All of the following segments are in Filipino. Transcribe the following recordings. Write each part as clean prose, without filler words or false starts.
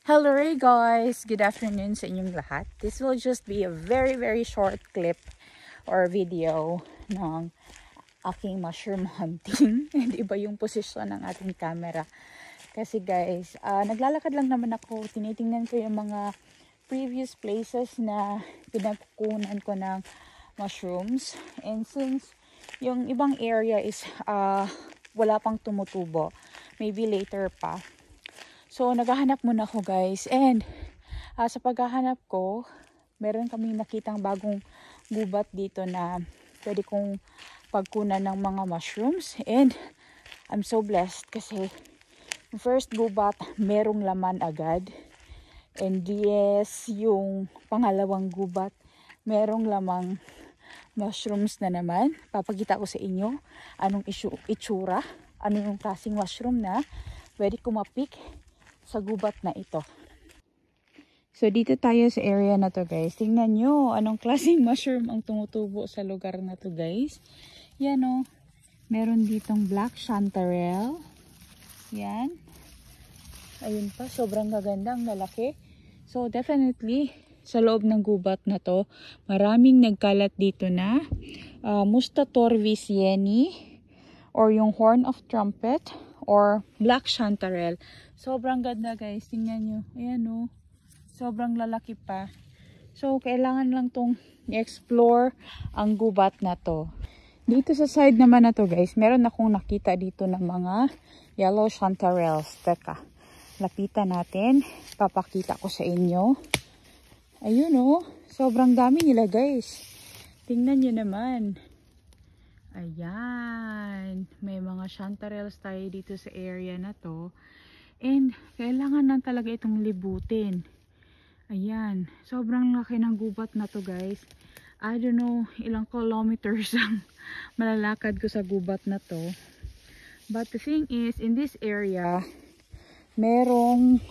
Hello guys! Good afternoon sa inyong lahat. This will just be a very short clip or video ng aking mushroom hunting. And iba yung posisyon ng ating camera. Kasi guys, naglalakad lang naman ako. Tinitingnan ko yung mga previous places na pinagkukunan ko ng mushrooms. And since yung ibang area is wala pang tumutubo, maybe later pa. So, naghahanap muna ako guys. And sa paghahanap ko, meron kaming nakitang bagong gubat dito na pwede kong pagkunan ng mga mushrooms. And I'm so blessed kasi yung first gubat, merong laman agad. And yes, yung pangalawang gubat, merong lamang mushrooms na naman. Papakita ko sa inyo anong itsura, ano yung klaseng mushroom na pwede ko mapik sa gubat na ito. So, dito tayo sa area na to guys. Tingnan nyo anong klaseng mushroom ang tumutubo sa lugar na to guys. Yan o. Meron ditong black chanterelle. Yan. Ayun pa. Sobrang gaganda. Ang lalaki. So, definitely sa loob ng gubat na to, maraming nagkalat dito na Musta torviesieni or yung horn of trumpet or black chanterelle. Sobrang ganda guys. Tingnan nyo. Ayan o. Sobrang lalaki pa. So, kailangan lang tong i-explore ang gubat na to. Dito sa side naman na to guys, meron akong nakita dito ng mga yellow chanterelles. Teka, lapitan natin. Papakita ko sa inyo. Ayun o. Sobrang dami nila guys. Tingnan nyo naman. Ayan. May mga chanterelles tayo dito sa area na to. And kailangan lang talaga itong libutin. Ayan. Sobrang laki ng gubat na to guys. I don't know ilang kilometers ang malalakad ko sa gubat na to. But the thing is, in this area, merong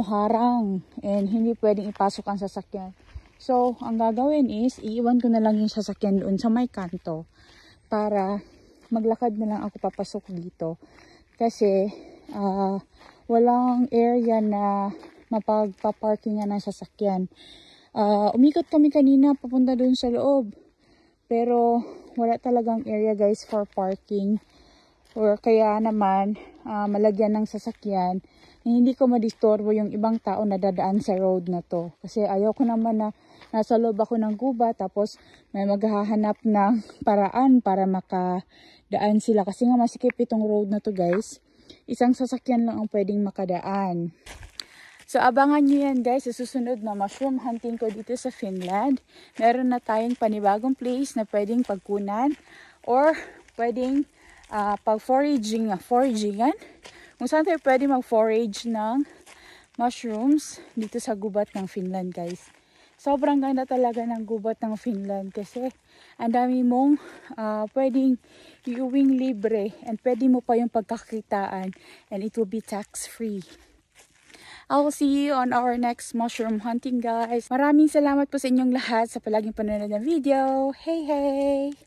harang. And hindi pwedeng ipasok ang sasakyan. So, ang gagawin is, iiwan ko na lang yung sasakyan doon sa may kanto. Para maglakad na lang ako papasok dito. Kasi, walang area na mapagpaparkingan ng sasakyan. Umikot kami kanina papunta doon sa loob. Pero, wala talagang area guys for parking. Or kaya naman, malagyan ng sasakyan. Hindi ko madistorbo yung ibang tao na dadaan sa road na to. Kasi ayaw ko naman na nasa loob ako ng gubat. Tapos may maghahanap ng paraan para makadaan sila. Kasi nga masikip itong road na to guys. Isang sasakyan lang ang pwedeng makadaan. So abangan nyo yan guys sa susunod na mushroom hunting ko dito sa Finland. Meron na tayong panibagong place na pwedeng pagkunan. Or pwedeng pag-foragingan. Kung saan tayo pwede mag-forage ng mushrooms dito sa gubat ng Finland guys. Sobrang ganda talaga ng gubat ng Finland kasi ang dami mong pwedeng iuwing libre and pwede mo pa yung pagkakitaan and it will be tax-free. I will see you on our next mushroom hunting guys. Maraming salamat po sa inyong lahat sa palaging panonood ng video. Hey!